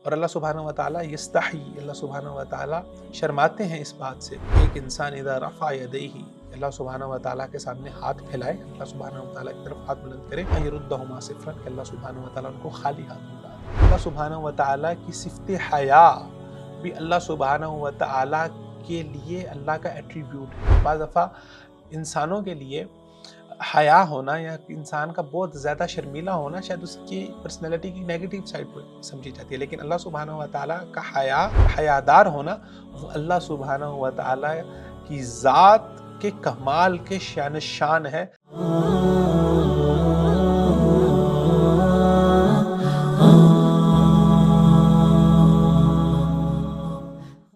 اور اللہ سبحانہ و تعالیٰ یستحی، اللہ سبحانہ و تعالیٰ شرماتے ہیں اس بات سے ایک انسان اذا رفع یدیہ، اللہ سبحانہ و تعالیٰ کے سامنے ہاتھ پھیلائے، اللہ سبحانہ و تعالیٰ کی طرف ہاتھ بلند کرے، یردہما صفرا، کہ اللہ سبحانہ و تعالیٰ ان کو خالی ہاتھ لوٹا دے۔ اللہ سبحانہ و تعالیٰ کی صفت حیا بھی اللہ سبحانہ و تعالیٰ کے لیے اللہ کا ایٹریبیوٹ ہے۔ بعض دفعہ انسانوں کے لیے حیا ہونا یا انسان کا بہت زیادہ شرمیلا ہونا شاید اس کی پرسنالٹی کی نیگیٹو سائڈ پر سمجھی جاتی ہے، لیکن اللہ سبحانہ و تعالیٰ کا حیادار ہونا وہ اللہ سبحانہ و تعالیٰ کی ذات کے کمال کے شان ہے۔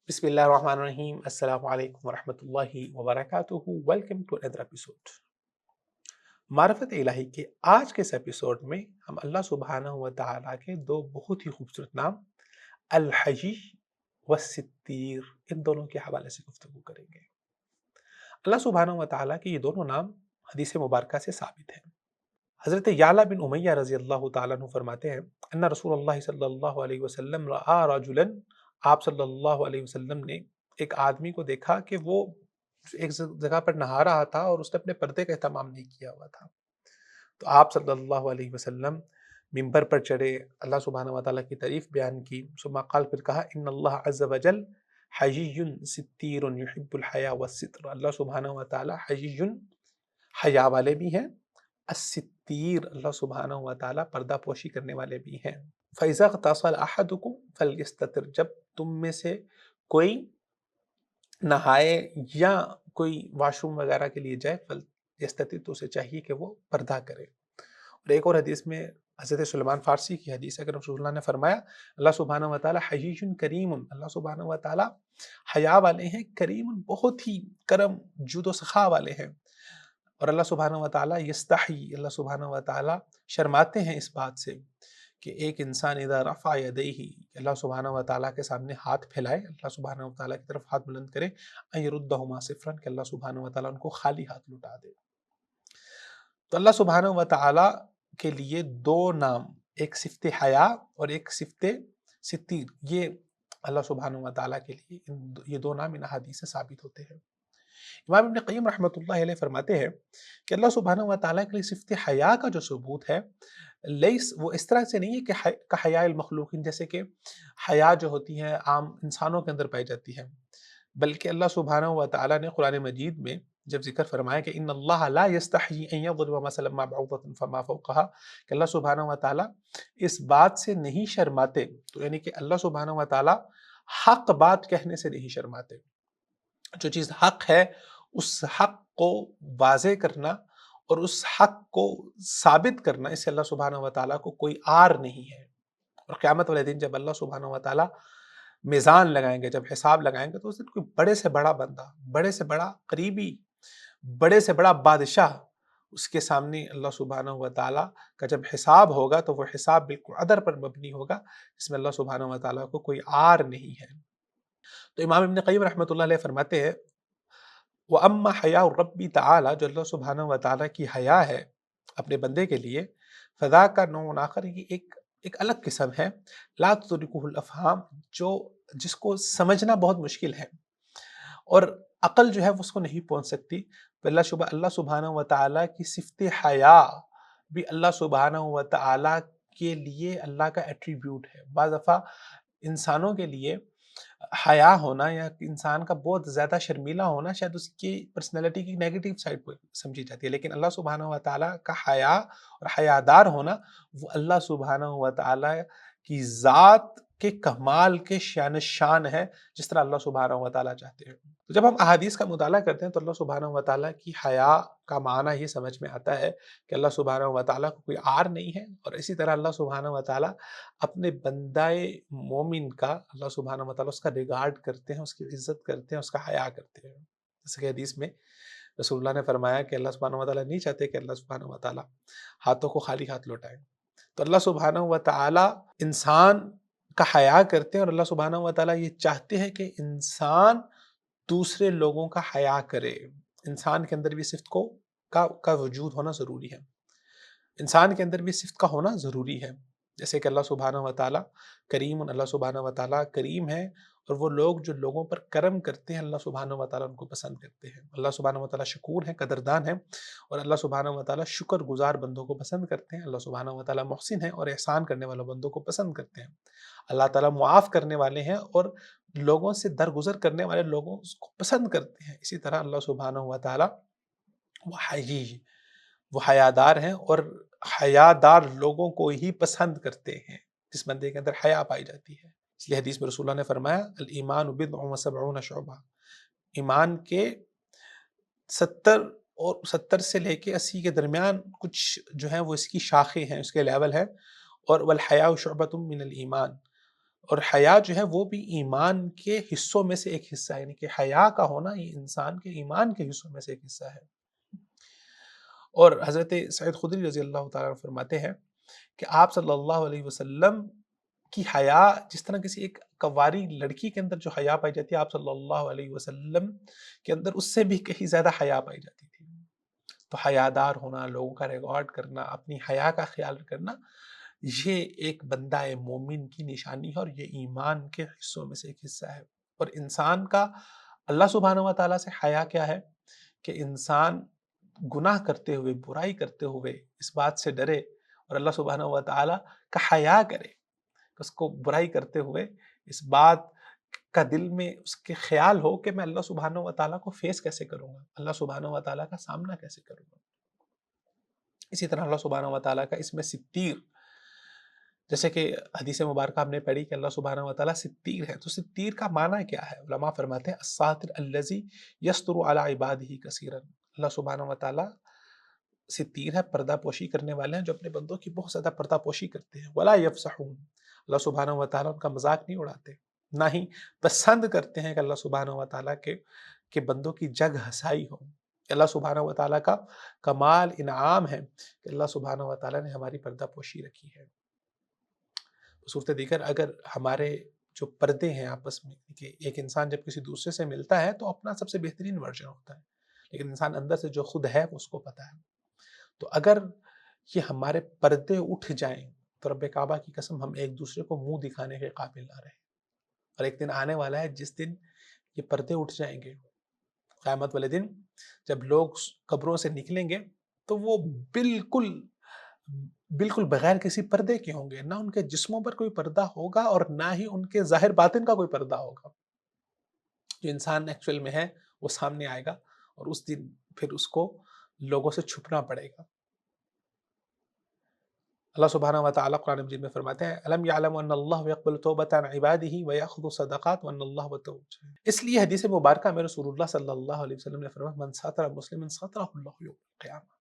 بسم اللہ الرحمن الرحیم، السلام علیکم ورحمۃ اللہ وبرکاتہ۔ Welcome to another episode. معرفت الہی کے آج کے اس ایپیسوڈ میں ہم اللہ سبحانہ و تعالیٰ کے دو بہت ہی خوبصورت نام الحی والستیر، ان دونوں کے حوالے سے گفتگو کریں گے۔ اللہ سبحانہ و تعالیٰ کے یہ دونوں نام حدیث مبارکہ سے ثابت ہیں۔ حضرت یعلا بن امیہ رضی اللہ تعالیٰ عنہ فرماتے ہیں ان رسول اللہ صلی اللہ علیہ وسلم رآ رجلا، آپ صلی اللہ علیہ وسلم نے ایک آدمی کو دیکھا کہ وہ ایک جگہ پر نہا رہا تھا اور اس نے اپنے پردے کا اہتمام نہیں کیا ہوا تھا۔ تو آپ صلی اللہ علیہ وسلم ممبر پر چڑھے، اللہ سبحانہ و تعالیٰ کی تعریف بیان کی، ثم قال، پھر کہا ان اللہ عز وجل حیی ستیر یحب الحیا والستر، اللہ سبحانہ و تعالیٰ حیی، حیا والے بھی ہیں، الستیر، اللہ سبحانہ و تعالیٰ پردہ پوشی کرنے والے بھی ہیں۔ فَإِذَا اغْتَسَلَ أَحَدُكُمْ فَلْيَسْتَتِرْ، جب تم میں سے کوئی نہائے یا کوئی واش روم وغیرہ کے لیے جائے، فَلْيَسْتَتِرْ، تو اسے چاہیے کہ وہ پردہ کرے۔ اور ایک اور حدیث میں حضرت سلیمان فارسی کی حدیث ہے کہ رسول اللہ نے فرمایا اللہ سبحانہ و تعالیٰ حیی کریم، اللہ سبحانہ و تعالیٰ حیا والے ہیں، کریم، بہت ہی کرم جود و سخا والے ہیں۔ اور اللہ سبحانہ و تعالیٰ یستحی، اللہ سبحانہ و تعالیٰ شرماتے ہیں اس بات سے کہ ایک انسان اذا رفع یدیہ، اللہ سبحانہ و تعالیٰ کے سامنے ہاتھ پھیلائے، اللہ سبحانہ و تعالیٰ کی طرف ہاتھ بلند کرے، یردہما صفرا، کہ اللہ سبحانہ و تعالیٰ ان کو خالی ہاتھ لوٹا دے۔ تو اللہ سبحانہ و تعالیٰ کے لیے دو نام، ایک صفت حیا اور ایک صفت ستیر، یہ اللہ سبحانہ و تعالیٰ کے لیے یہ دو نام ان احادیث سے ثابت ہوتے ہیں۔ امام ابن قیم رحمۃ اللہ علیہ فرماتے ہیں کہ اللہ سبحانہ و تعالیٰ کے لیے صفت حیا کا جو ثبوت ہے، وہ اس طرح سے نہیں ہے کہ حیا المخلوقین، جیسے کہ حیا جو ہوتی ہے عام انسانوں کے اندر پائی جاتی ہے، بلکہ اللہ سبحانہ و تعالیٰ نے قرآن مجید میں جب ذکر فرمایا کہ ان اللہ لا یستحیی ان یضرب مثلا ما بعوضۃ فما فوقها، کہ اللہ سبحانہ و تعالیٰ اس بات سے نہیں شرماتے، تو یعنی کہ اللہ سبحانہ و تعالیٰ حق بات کہنے سے نہیں شرماتے، جو چیز حق ہے اس حق کو واضح کرنا اور اس حق کو ثابت کرنا، اس سے اللہ سبحانہ و تعالیٰ کو کوئی عار نہیں ہے۔ اور قیامت والے دن جب اللہ سبحانہ و تعالیٰ میزان لگائیں گے، جب حساب لگائیں گے، تو اس دن کوئی بڑے سے بڑا بندہ، بڑے سے بڑا قریبی، بڑے سے بڑا بادشاہ، اس کے سامنے اللہ سبحانہ و تعالیٰ کا جب حساب ہوگا تو وہ حساب بالکل عدل پر مبنی ہوگا، اس میں اللہ سبحانہ و تعالیٰ کو کوئی عار نہیں ہے۔ تو امام ابن قیم رحمۃ اللہ علیہ فرماتے ہیں وَأَمَّا حَيَاءُ الرَّبِّ تَعَالَى، جو اللہ سبحانہ و تعالیٰ کی حیا ہے اپنے بندے کے لیے، فَذَاكَ نوع آخر، یہ ایک الگ قسم ہے، لا تدرکہ الافہام، جس کو سمجھنا بہت مشکل ہے اور عقل جو ہے وہ اس کو نہیں پہنچ سکتی۔ اللہ سبحانہ و تعالیٰ کی صفت حیا بھی اللہ سبحانہ و تعالیٰ کے لیے اللہ کا ایٹریبیوٹ ہے۔ بعض دفعہ انسانوں کے لیے حیا ہونا یا انسان کا بہت زیادہ شرمیلا ہونا شاید اس کی پرسنالٹی کی نیگیٹو سائڈ پر سمجھی جاتی ہے، لیکن اللہ سبحانہ و تعالیٰ کا حیا اور حیادار ہونا وہ اللہ سبحانہ و تعالیٰ کی ذات کے کمال کے شان ہے، جس طرح اللہ سبحانہ و تعالیٰ چاہتے ہیں۔ تو جب ہم احادیث کا مطالعہ کرتے ہیں تو اللہ سبحانہ و تعالیٰ کی حیا کا معنی یہ سمجھ میں آتا ہے کہ اللہ سبحانہ و تعالیٰ کو کوئی عار نہیں ہے، اور اسی طرح اللہ سبحانہ و تعالیٰ اپنے بندہ مومن کا، اللہ سبحانہ و تعالیٰ اس کا ریگارڈ کرتے ہیں، اس کی عزت کرتے ہیں، اس کا حیا کرتے ہیں۔ جیسے کہ حدیث میں رسول اللہ نے فرمایا کہ اللہ سبحانہ و تعالیٰ نہیں چاہتے کہ اللہ سبحانہ و تعالیٰ ہاتھوں کو خالی ہاتھ لوٹائیں۔ تو اللہ سبحانہ و تعالیٰ انسان کا حیا کرتے ہیں، اور اللہ سبحانہ و تعالیٰ یہ چاہتے ہیں کہ انسان دوسرے لوگوں کا حیا کرے۔ انسان کے اندر بھی صفت کا وجود ہونا ضروری ہے، انسان کے اندر بھی صفت کا ہونا ضروری ہے۔ جیسے کہ اللہ سبحانہ و تعالیٰ کریم، اللہ سبحانہ و تعالیٰ کریم ہے، اور وہ لوگ جو لوگوں پر کرم کرتے ہیں اللہ سبحانہ و تعالیٰ ان کو پسند کرتے ہیں۔ اللہ سبحانہ و تعالیٰ شکور ہے، قدردان ہے، اور اللہ سبحانہ و تعالیٰ شکر گزار بندوں کو پسند کرتے ہیں۔ اللہ سبحانہ و تعالیٰ محسن ہے اور احسان کرنے والے بندوں کو پسند کرتے ہیں۔ اللہ تعالیٰ معاف کرنے والے ہیں اور لوگوں سے درگزر کرنے والے لوگوں کو پسند کرتے ہیں۔ اسی طرح اللہ سبحانہ و تعالیٰ وہ حیادار ہیں، اور حیادار لوگوں کو ہی پسند کرتے ہیں جس بندے کے اندر حیا پائی جاتی ہے۔ اس لیے حدیث میں رسول اللہ نے فرمایا الایمان بضع و سبعون شعبہ، ایمان کے 70 سے لے کے 80 کے درمیان کچھ جو ہیں وہ اس کی شاخیں ہیں، اس کے لیول ہیں، اور والحیاء شعبۃ من الایمان، اور حیا جو ہے وہ بھی ایمان کے حصوں میں سے ایک حصہ ہے، یعنی کہ حیا کا ہونا یہ انسان کے ایمان کے حصوں میں سے ایک حصہ ہے۔ اور حضرت سعید خدری رضی اللہ تعالیٰ عنہ فرماتے ہیں کہ آپ صلی اللہ علیہ وسلم کی حیا جس طرح کسی ایک کنواری لڑکی کے اندر جو حیا پائی جاتی ہے، آپ صلی اللہ علیہ وسلم کے اندر اس سے بھی کہیں زیادہ حیا پائی جاتی تھی۔ تو حیادار ہونا، لوگوں کا ریکارڈ کرنا، اپنی حیا کا خیال کرنا، یہ ایک بندہ مومن کی نشانی ہے، اور یہ ایمان کے حصوں میں سے ایک حصہ ہے۔ اور انسان کا اللہ سبحانہ و تعالیٰ سے حیا کیا ہے کہ انسان گناہ کرتے ہوئے، برائی کرتے ہوئے اس بات سے ڈرے، اور اللہ سبحانہ و تعالیٰ کا حیا کرے، اس کو برائی کرتے ہوئے اس بات کا دل میں اس کے خیال ہو کہ میں اللہ سبحانہ و تعالیٰ کو فیس کیسے کروں گا، اللہ سبحانہ و تعالیٰ کا سامنا کیسے کروں گا۔ اسی طرح اللہ سبحانہ و تعالیٰ کا اس میں ستیر، جیسے کہ حدیث مبارکہ ہم نے پڑھی کہ اللہ سبحانہ و تعالیٰ ستیر ہے، تو ستیر کا معنی کیا ہے؟ علماء فرماتے ہیں الساتر الذی یستر علی عبادہ کثیرا، اللہ سبحانہ و تعالیٰ ستیر ہے، پردہ پوشی کرنے والے ہیں جو اپنے بندوں کی بہت زیادہ پردہ پوشی کرتے ہیں۔ ولا یفضحون، اللہ سبحانہ و تعالیٰ ان کا مذاق نہیں اڑاتے، نہ ہی پسند کرتے ہیں کہ اللہ سبحانہ و تعالیٰ کے بندوں کی جگ ہسائی ہو۔ اللہ سبحانہ و تعالیٰ کا کمال انعام ہے کہ اللہ سبحانہ و تعالیٰ نے ہماری پردہ پوشی رکھی ہے۔ صورت دیگر اگر ہمارے جو پردے ہیں آپس میں، کہ ایک انسان جب کسی دوسرے سے ملتا ہے تو اپنا سب سے بہترین ورژن ہوتا ہے، لیکن انسان اندر سے جو خود ہے اس کو پتہ ہے۔ تو اگر یہ ہمارے پردے اٹھ جائیں تو رب کعبہ کی قسم ہم ایک دوسرے کو منہ دکھانے کے قابل نہ رہیں، اور ایک دن آنے والا ہے جس دن یہ پردے اٹھ جائیں گے، قیامت والے دن جب لوگ قبروں سے نکلیں گے تو وہ بالکل بغیر کسی پردے کے ہوں گے، نہ ان کے جسموں پر کوئی پردہ ہوگا اور نہ ہی ان کے ظاہر باطن کا کوئی پردہ ہوگا۔ جو انسان ایکچوئل میں ہے وہ سامنے آئے گا، اور اس دن پھر اس کو لوگوں سے چھپنا پڑے گا۔ اللہ سبحانہ و تعالیٰ قرآن مجید میں فرماتے ہیں الم یعلم ان اللہ یقبل توبۃ عن عبادہ ویأخذ الصدقات وان اللہ تواب۔ اس لیے حدیث مبارکہ میں رسول اللہ صلی اللہ علیہ وسلم نے فرمایا من ستر مسلما سترہ اللہ یوم القیامہ،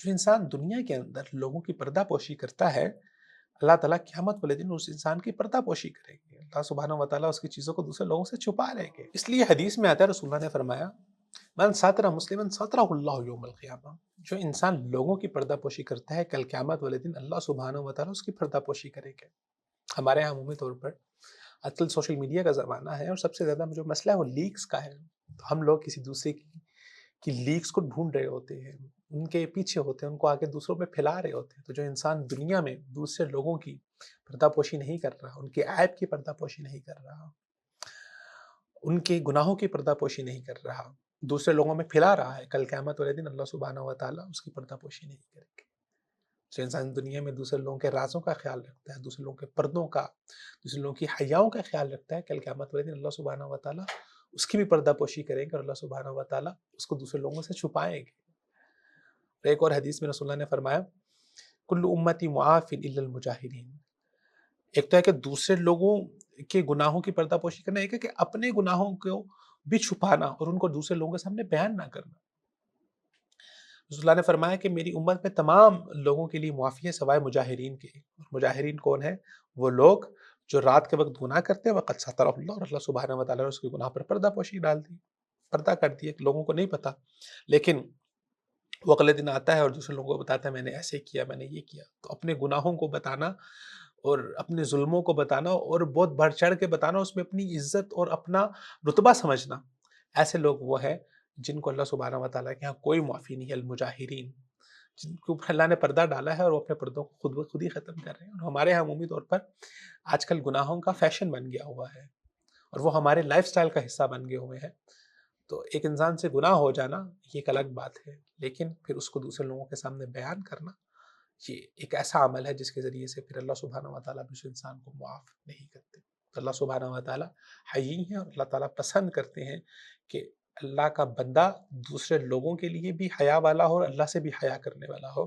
جو انسان دنیا کے اندر لوگوں کی پردہ پوشی کرتا ہے، اللہ تعالیٰ قیامت والے دن اس انسان کی پردہ پوشی کرے گی، اللہ سبحانہ و تعالیٰ اس کی چیزوں کو دوسرے لوگوں سے چھپا لیں گے۔ اس لیے حدیث میں آتا ہے رسول اللہ نے فرمایا من ساتر مسلما سترہ اللہ یوم القیامہ، جو انسان لوگوں کی پردہ پوشی کرتا ہے کل قیامت والے دن اللہ سبحانہ و تعالیٰ اس کی پردہ پوشی کرے گا۔ ہمارے یہاں عمومی طور پر آج کل سوشل میڈیا کا زمانہ ہے، اور سب سے زیادہ جو مسئلہ ہے وہ لیکس کا ہے، تو ہم لوگ کسی دوسرے کی لیکس کو ڈھونڈ رہے ہوتے ہیں، ان کے پیچھے ہوتے ہیں، ان کو آگے دوسروں پہ پھیلا رہے ہوتے ہیں۔ تو جو انسان دنیا میں دوسرے لوگوں کی پردہ پوشی نہیں کر رہا، ان کے عیب کی پردہ پوشی نہیں کر رہا، ان کے گناہوں کی پردہ پوشی نہیں کر رہا، دوسرے لوگوں میں پھیلا رہا ہے، کل قیامت والے دن اللہ سبحانہ و تعالیٰ اس کی پردہ پوشی نہیں کرے گے۔ جو انسان دنیا میں دوسرے لوگوں کے رازوں کا خیال رکھتا ہے، دوسرے لوگوں کے پردوں کا، دوسرے لوگوں کی حیاؤں کا خیال رکھتا ہے، کل قیامت والے دن اللہ سبحانہ و تعالیٰ اس کی بھی پردہ پوشی کریں گے، اور اللہ سبحانہ و تعالیٰ اس کو دوسرے لوگوں سے چھپائیں گے۔ ایک اور حدیث میں رسول اللہ نے فرمایا کل امتی معاف الا المجاہرین، ایک تو ہے کہ دوسرے لوگوں کے گناہوں کی پردہ پوشی کرنا، ایک ہے کہ اپنے گناہوں کو بھی چھپانا اور ان کو دوسرے لوگوں کے سامنے بیان نہ کرنا۔ رسول اللہ نے فرمایا کہ میری امت میں تمام لوگوں کے لیے معافی ہے سوائے مجاہرین کے۔ اور مجاہرین کون ہیں؟ وہ لوگ جو رات کے وقت گناہ کرتے ہیں، وقت سترہ اللہ، اور اللہ سبحانہ و تعالیٰ نے اس کے گناہ پر پردہ پوشی ڈال دی، پردہ کر دی، لوگوں کو نہیں پتا، لیکن وہ اگلے دن آتا ہے اور دوسرے لوگوں کو بتاتا ہے میں نے ایسے کیا، میں نے یہ کیا۔ تو اپنے گناہوں کو بتانا اور اپنے ظلموں کو بتانا اور بہت بڑھ چڑھ کے بتانا، اس میں اپنی عزت اور اپنا رتبہ سمجھنا، ایسے لوگ وہ ہیں جن کو اللہ سبحانہ و تعالیٰ کے یہاں کوئی معافی نہیں ہے، المجاہرین، جن کے اوپر اللہ نے پردہ ڈالا ہے اور وہ اپنے پردوں کو خود بخود ہی ختم کر رہے ہیں، اور ہمارے یہاں عمومی طور پر آج کل گناہوں کا فیشن بن گیا ہوا ہے اور وہ ہمارے لائف سٹائل کا حصہ بن گئے ہوئے ہیں۔ تو ایک انسان سے گناہ ہو جانا یہ ایک الگ بات ہے، لیکن پھر اس کو دوسرے لوگوں کے سامنے بیان کرنا یہ ایک ایسا عمل ہے جس کے ذریعے سے پھر اللہ سبحانہ و تعالیٰ بھی اس انسان کو معاف نہیں کرتے۔ تو اللہ سبحانہ و تعالیٰ حیی ہیں، اور اللہ تعالیٰ پسند کرتے ہیں کہ اللہ کا بندہ دوسرے لوگوں کے لیے بھی حیا والا ہو اور اللہ سے بھی حیا کرنے والا ہو۔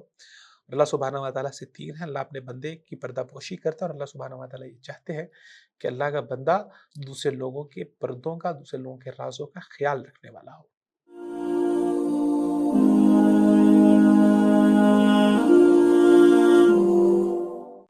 اللہ سبحانہ و تعالیٰ سے تین ہے، اللہ اپنے بندے کی پردہ پوشی کرتا ہے، اور اللہ سبحانہ و تعالیٰ یہ چاہتے ہیں کہ اللہ کا بندہ دوسرے لوگوں کے پردوں کا، دوسرے لوگوں کے رازوں کا خیال رکھنے والا ہو۔